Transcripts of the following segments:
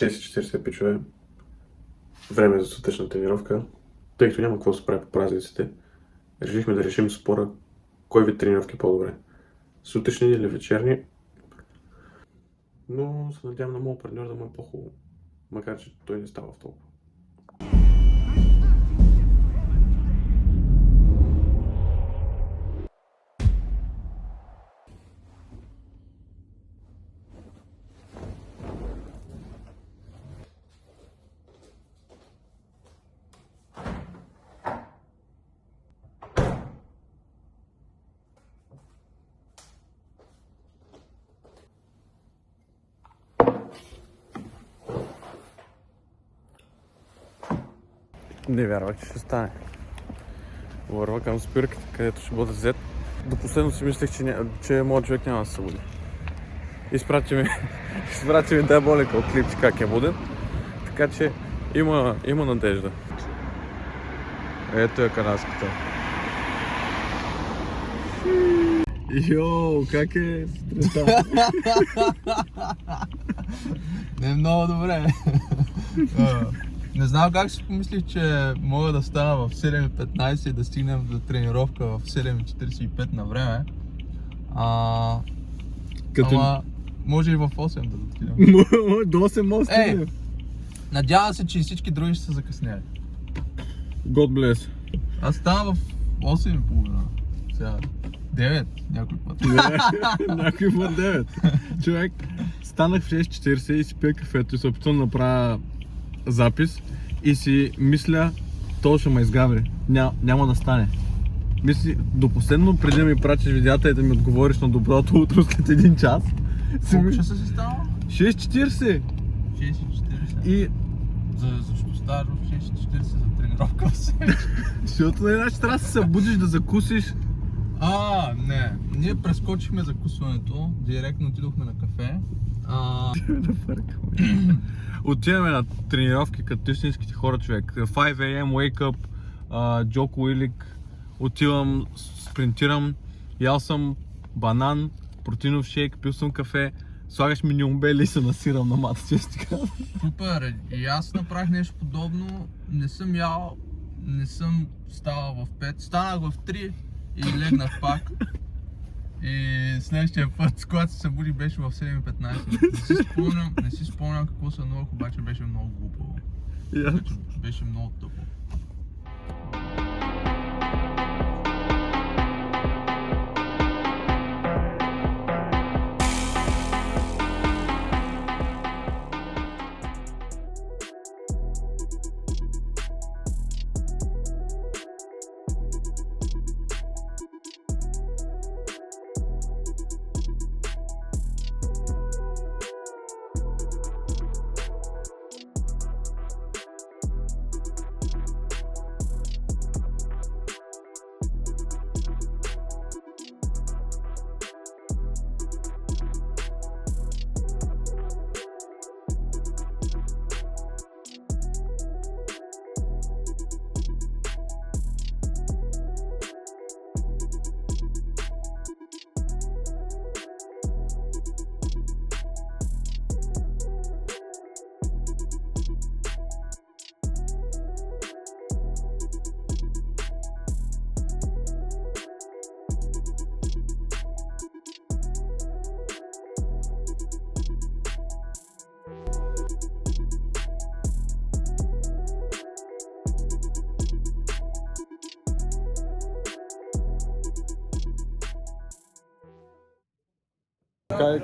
6:40 пичове. Време за сутрешна тренировка. Тъй като няма какво да се прави по празниците, решихме да решим спора кой вид тренировки е по-добре. Сутрешни или вечерни. Но се надявам на моят партньор да му е по-хубаво. Макар че той не става в толкова. Не вярвах, че ще стане. Върва към спирката, където ще бъда взет. До последно си мислех, че моят човек няма да се събуди. Изпрати ми тая боленка от клипче как е буден. Така че има надежда. Ето е канадската. Йоу, как е сутринта? Не е много добре. Не знам как си помислих, че мога да стана в 7:15 и да стигнем до тренировка в 7:45 на време. Ама може и в 8 да отидем. До 8 може да стигнем. Надявам се, че и всички други ще са закъснели. God bless. Аз ставам в 8:30. Сега 9 някой път. Някой път 9. Човек, станах в 6:40 и си пия кафето и се опитвам да направя запис и си мисля, то ще ме изгаври. Няма да стане. Мисли, до последно преди да ми пратиш видеята и да ми отговориш на доброто утро след 1 час. Колко часа си става? 6:40. 6:40. И Защо ставаш в 6:40 за тренировка? защото иначе трябва да се събудиш да закусиш. Не. Ние прескочихме закусването, директно отидохме на кафе. Отиваме на тренировки като истинските хора, човек. 5 AM, wake up, Джоко Уилик. Отивам, спринтирам, ял съм банан, протеинов шейк, пил съм кафе, слагаш ми нюмбели и се насирам на мата, често казвам. Супер, и аз направих нещо подобно, не съм ял, не съм ставал в 5, станах в 3 и легнах пак. И следващия път, когато се събуди, беше в 7:15. Не си спомням какво се надувах, обаче беше много глупаво. Беше много тъпо.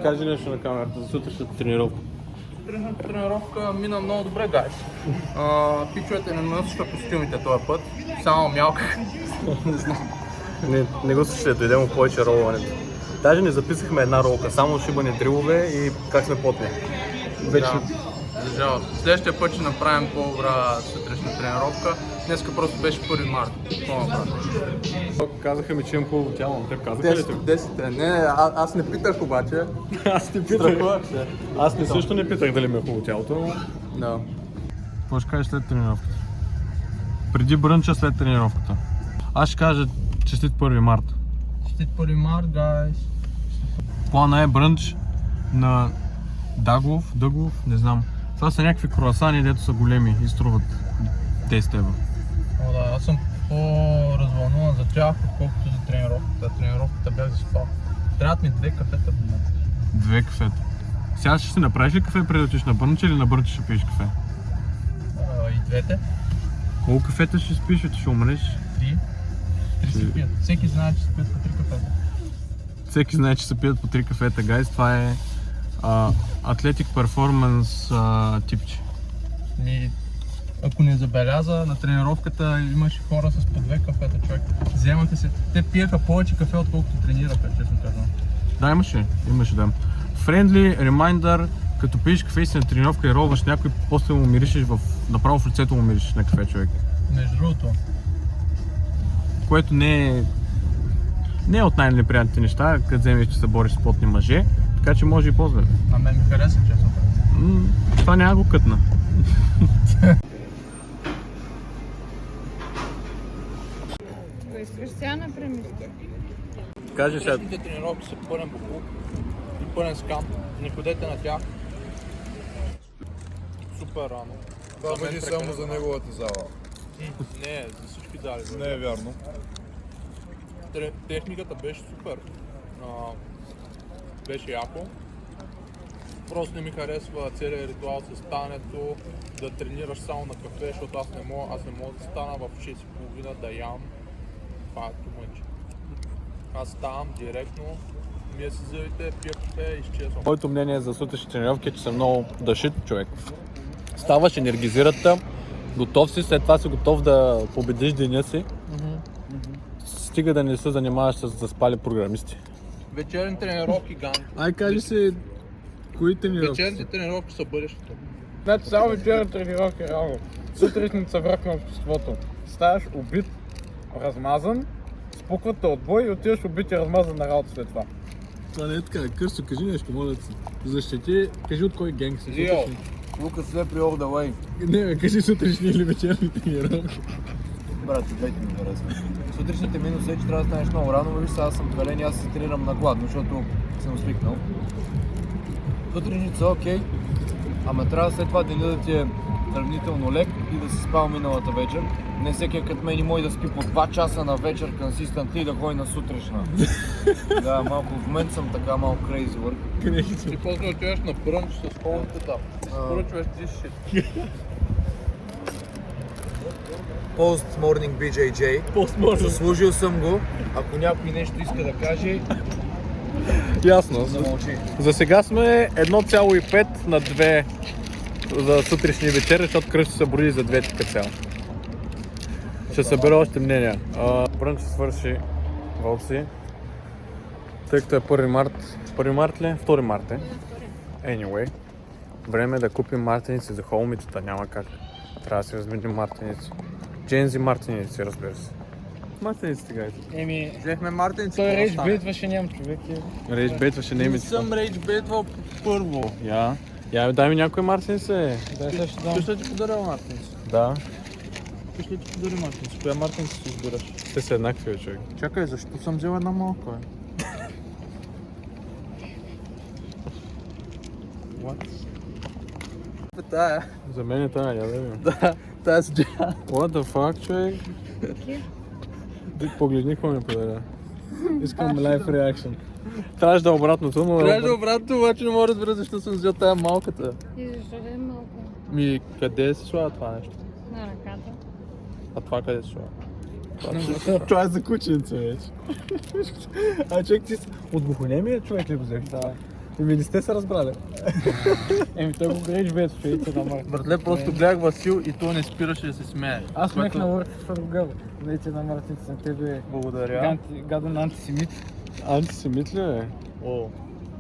Кажи нещо на камерата за сутрешната тренировка. Сутрешната тренировка мина много добре, гайс. Пичовете не носиха костюмите този път, само мялка. Не знам. Не го слушайте, дойдем повече ролването. Даже не записахме една ролка, само шибане дрилове и как сме потни. Вече. За жалост. Следващия път ще направим по-добра сутрешна тренировка. Днеска просто беше 1 март. Казаха ми, че имам хубаво тяло, но те казаха ли те? 10. Не, аз не питах обаче. Аз не питах. Аз не също не питах дали ми е хубаво тялото, но... Да. Какво ще кажеш след тренировката? Преди брънча, след тренировката. Аз ще кажа честит 1 март. Честит 1 март, гайс. Плана е брънч на Дъглов, не знам, Това са някакви круасани, дето са големи и струват 10 евро. О, да, аз съм по-развълнуван за тях, отколкото за тренировката. Тренировката бях заспал. Трябват ми 2 кафета в момента. 2 кафета. Сега ще си направиш ли кафе преди да отидеш на Бърниче или на Бърниче ще пиеш кафе? И двете. Колко кафета ще спиш, ти ще умреш? 3. 3 се пият. Всеки знае, че се пият по 3 кафета. Всеки знае, че се пият по 3 кафета, гайс. Това е Athletic Performance типче. Ако не забеляза, на тренировката имаше хора с по 2 кафета, човек. Вземаха се. Те пиеха повече кафе, отколкото тренираха, честно казвам. Да, имаше да. Friendly reminder, като пиеш кафе и си на тренировка и робваш някой, после му миришеш направо в лицето му миришеш на кафе, човек. Между другото. Което не е от най-неприятните неща, като вземеш, че се бориш с потни мъже, така че може и по-зле. А мен ми хареса, честно казвам. Това няма го кътна. Искаш сега например? Кажи сега. Днешните тренировки са пълен буклук и пълен скам. Не ходете на тях. Супер рано. Това бъде само за неговата зала. Не, за всички зали. Не е вярно. Техниката беше супер. Беше яко. Просто не ми харесва целият ритуал с стането, да тренираш само на кафе, защото аз не мога да стана в 6:30 да ям. Това е тумънче. Аз ставам директно, вие си вземете, пия кафе и изчезвам. Моето мнение за сутрешни тренировки е, че са много дъшит, човек. Ставаш, енергизират те, готов си, след това си готов да победиш деня си. Стига да не се занимаваш с заспали програмисти. Вечерни тренировки, ган. Ай, кажи си, кои тренировки Вечерните тренировки са бъдещето. Значи само вечерна тренировка, реално. Сутрешните са враг на обществото. Ставаш убит, размазан, спуквате от бой и отиваш убит и размазан на работа след това. Това не е така. Кърсо, кажи нещо, моля ти се. Защити, кажи от кой генг си. Лио. Лукас Лепри all the way. Не, бе, кажи сутрешни или вечерни тренировки. Брат, двете ми харесват. Сутрешните минус е, че трябва да станеш много рано, но виж сега аз съм твален и аз се тренирам на гладно, защото съм свикнал. Сутрешните са окей, ама трябва след това деня да ти е сравнително лек и да си спал миналата вечер. Не всеки като мен и мой да спи по 2 часа на вечер консистентно и да ходи на сутрешна. Да, малко в момента съм така малко crazy work. Ти после отиваш на брънч с колката. Поръчваш ти shit. Post Morning BJJ. Заслужил съм го. Ако някой нещо иска да каже, Ясно. замълчи. За сега сме 1,5 на 2 за сутрешни вечери, защото Кръсто се брои за 2 като цяло. Ще събера още мнения. Брънч ще свърши вълци. Тъй като е 1 март. 1 март ли? 2 март е. Anyway. Време е да купим мартеници за холмицата, няма как. Трябва да си разменим мартеници. Джензи мартеници, разбира се. Мартениците, гайде. Еми, Взехме мартеници. той рейдж бейтваше ням човек и... Рейдж бейтваше Не немици. съм рейдж бейтвал първо. Я, дай ми някой мартеници. Да, сега ще дам. Ти ще ти подаря мартеници. Да. Ти ще ти подаря мартеници. Коя мартеници си избираш? Те са еднакви, човек. Чакай, защо съм взел една малка? What? Тая. За мен е тая, я да видим. Да, тая с джа. What the fuck, човек? Ти погледни какво ми подаря. Искам live reaction. Трябваше да е обратното, но... Трябва да обратно, обаче не мога да разбера защо съм взел тая малката. И защо да е малко? Къде се слага това нещо? На ръката. А това къде се слага? Това е за кученце вече. А човек ти от бухонемия човек ли го взех? Да. Еми не сте се разбрали. Еми, той го рейдж бейтваше и те намърк. Братле, просто гледах Васил и той не спираше да се смее. Аз смех на върх в Ругал. Дайте на мартиница на тебе. Благодаря. Гаден антисемит. Антисемит ли е? О,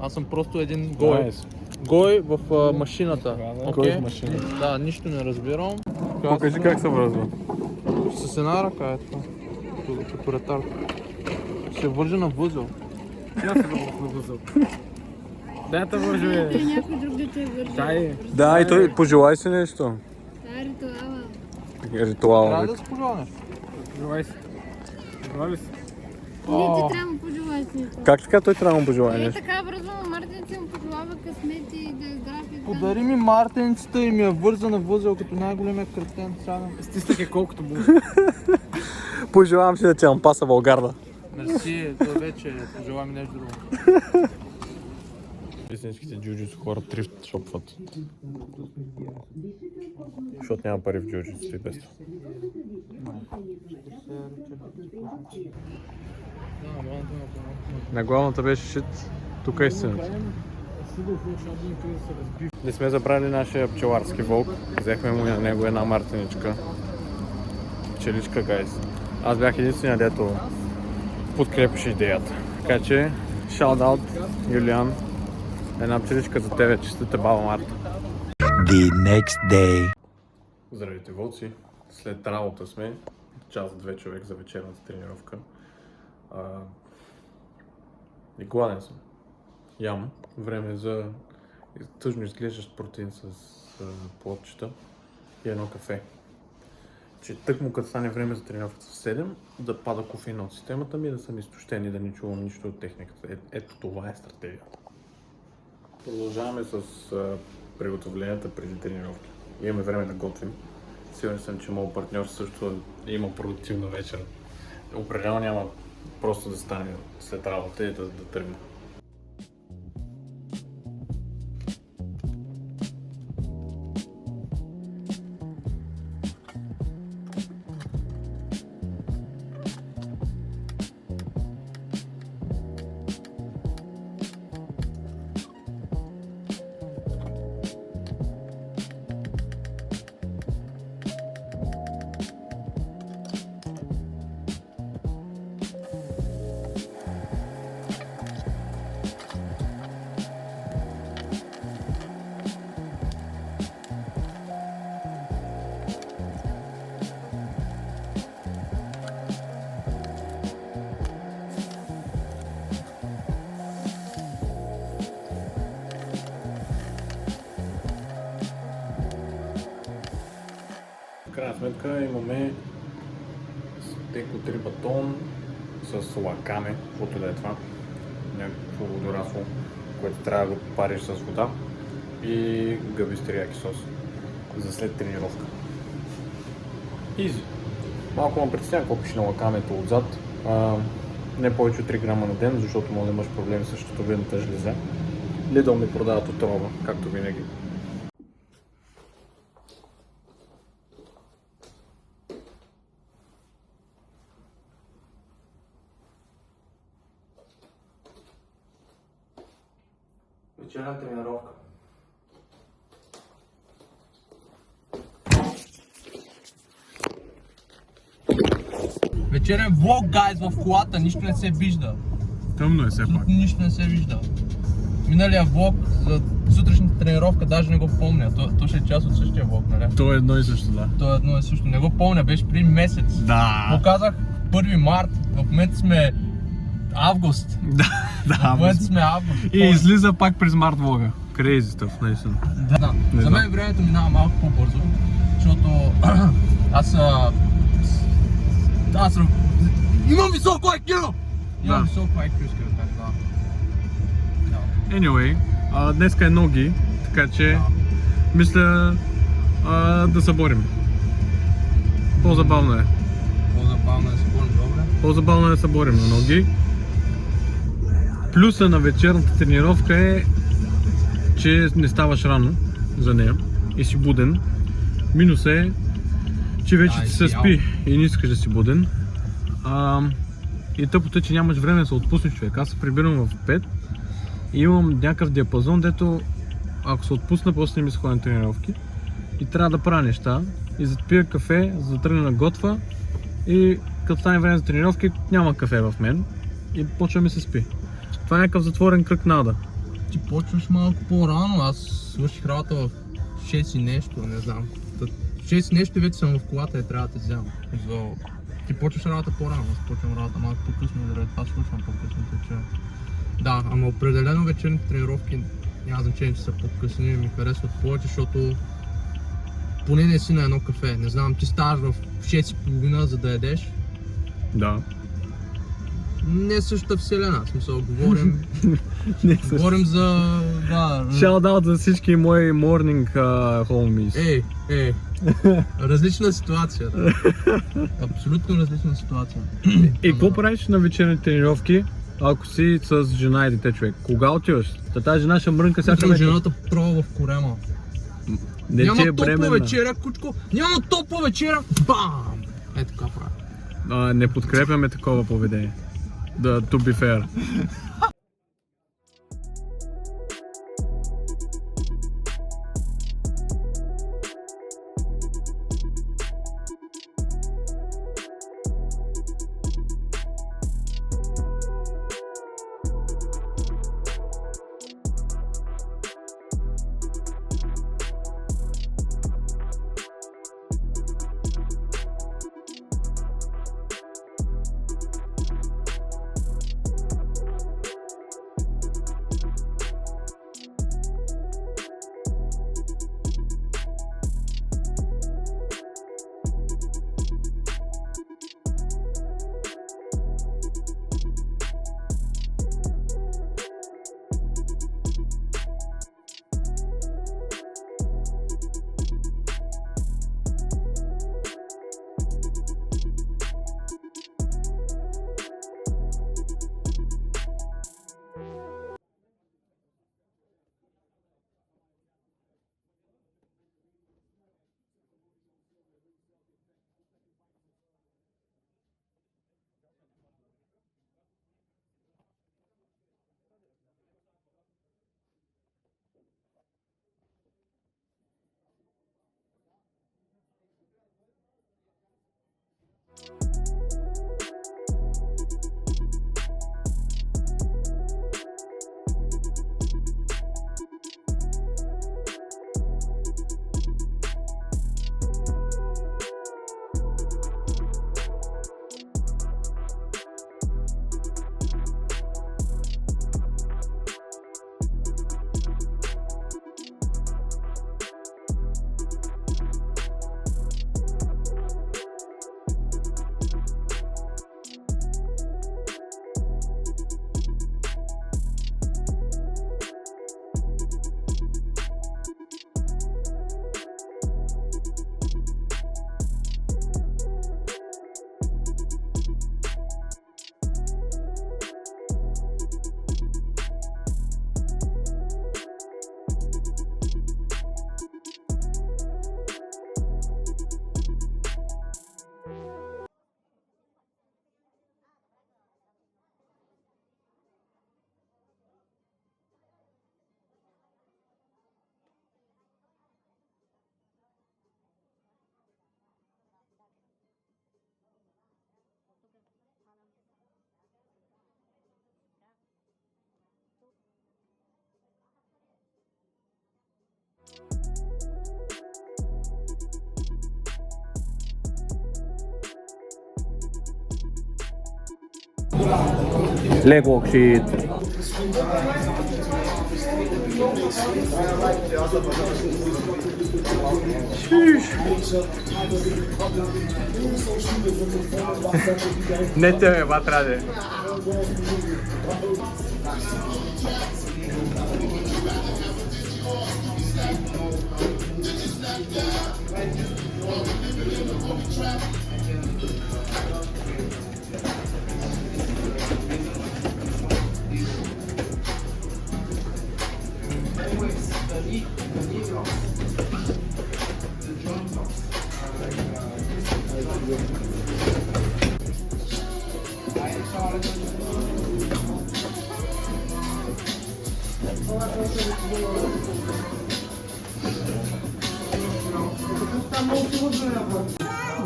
аз съм просто един гой. Найс. Гой в машината. Гой Окей? в машина. Да, нищо не разбирам. Покажи как се връзва. С една ръка е това. Като ретард. Се вържа на възел. Тя се възъл. Дай те вържу Той е. някой друг да те вържи. Дай. Да, и той пожелай си нещо. Това е ритуала. Ритуал. Трябва да се пожелая нещо. Желай си. Желай ли си? ти трябва да му пожелаеш нещо. Как така той трябва да му пожелая Е, нещо? така връзвам Мартинци му пожелава късмет и да е здрав и така. Подари ми мартеницата и ми е вързана възел като най-големия кретен. Сега. Стиснах е колкото му. Пожелавам си да ти паса Българда. Мерси, то вече пожелавам нещо друго. Истинските джуджитсу хора трифт шопват. Защото няма пари в джуджитсу и без това. На главната беше шит, тук е истината. Не сме забрали нашия пчеларски вълк. Взехме му на него една мартиничка. Пчеличка, гайс. Аз бях единствения, дето подкрепеше идеята. Така че, шаут-аут, Юлиан. Една пчеличка за тебе, честита баба Марта. The next day. Здравейте, вълци. След работа сме. Час-две човек за вечерната тренировка. И гладен съм. Ям. Време за тъжно изглеждащ протеин с плодчета и едно кафе. Че тъкмо като стане време за тренировката в 7, да пада кофеин от системата ми, да съм изтощен и да не чувам нищо от техниката. Ето това е стратегията. Продължаваме с приготовленията преди тренировки. Имаме време да готвим. Сигурен съм, че моят партньор също има продуктивна вечер. Определено няма просто да стане след работа и да тръгне. В крайна сметка имаме стек от рибатон с лакаме, каквото да е това, някакво водорасло, което трябва да го париш с вода и гъби с терияки сос за след тренировка. Изи. Малко ме притеснява какво пише на лакамето отзад. Не повече от 3 грама на ден, защото може да имаш проблеми с щитовидната жлеза. Lidl ми продават отрова, както винаги. Вечерна тренировка. Вечерен влог, гайз, в колата, нищо не се вижда. Тъмно е все пак. Абсолютно нищо не се вижда. Миналия влог за сутрешната тренировка даже не го помня. То ще е част от същия влог, нали? То е едно и също, да. То е едно и също. Не го помня, беше преди месец. Да. Показах 1 март, в момента сме август. Да, В момента сме август. и излиза пак през март влога. Crazy stuff, наистина. Да. Не За знам. мен времето минава малко по-бързо, защото аз имам високо IQ! Имам Да. високо IQ, искам да кажа, да. Anyway, днеска е ноги, така че мисля да се борим. По-забавно е. По-забавно е да се борим, добре. По-забавно е да се борим на ноги. Плюса на вечерната тренировка е, че не ставаш рано за нея и си буден. Минус е, че вече ти се спи и не искаш да си буден. И тъпото е, че нямаш време да се отпуснеш, човек. Аз се прибирам в 5 и имам някакъв диапазон, дето ако се отпусна, после не ми се ходя на тренировки и трябва да правя неща и за да пия кафе, за да тръгна на готва и като стане време за тренировки, няма кафе в мен и почва ми се спи. Това е някакъв затворен кръг нада. Ти почваш малко по-рано, аз свърших работа в 6 и нещо, не знам. 6 и нещо и вече съм в колата и трябва да те взема. Ти почваш работа по-рано, аз почвам работа малко по-късно и заради това свършвам по-късно, че... Да, ама определено вечерните тренировки няма значение, че са по-късни, ми харесват повече, защото поне не си на едно кафе. Не знам, ти ставаш в 6:30 за да ядеш. Да. не същата вселена, в смисъл, говорим, Не също. говорим за... Да, Shout out за всички мои morning homies. различна ситуация. Да. Абсолютно различна ситуация. И какво правиш на вечерни тренировки, ако си с жена и дете, човек? Кога отиваш? Тази жена ще мрънка всяка Утре вечер. жената прова в корема. Не, Няма че е топла бременна. вечеря, кучко! Няма топла вечеря! Бам! Е така правя. Не подкрепяме такова поведение. To be fair. Leg worksheet. Не те ме батраде.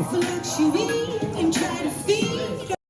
Fluctuate and try to feed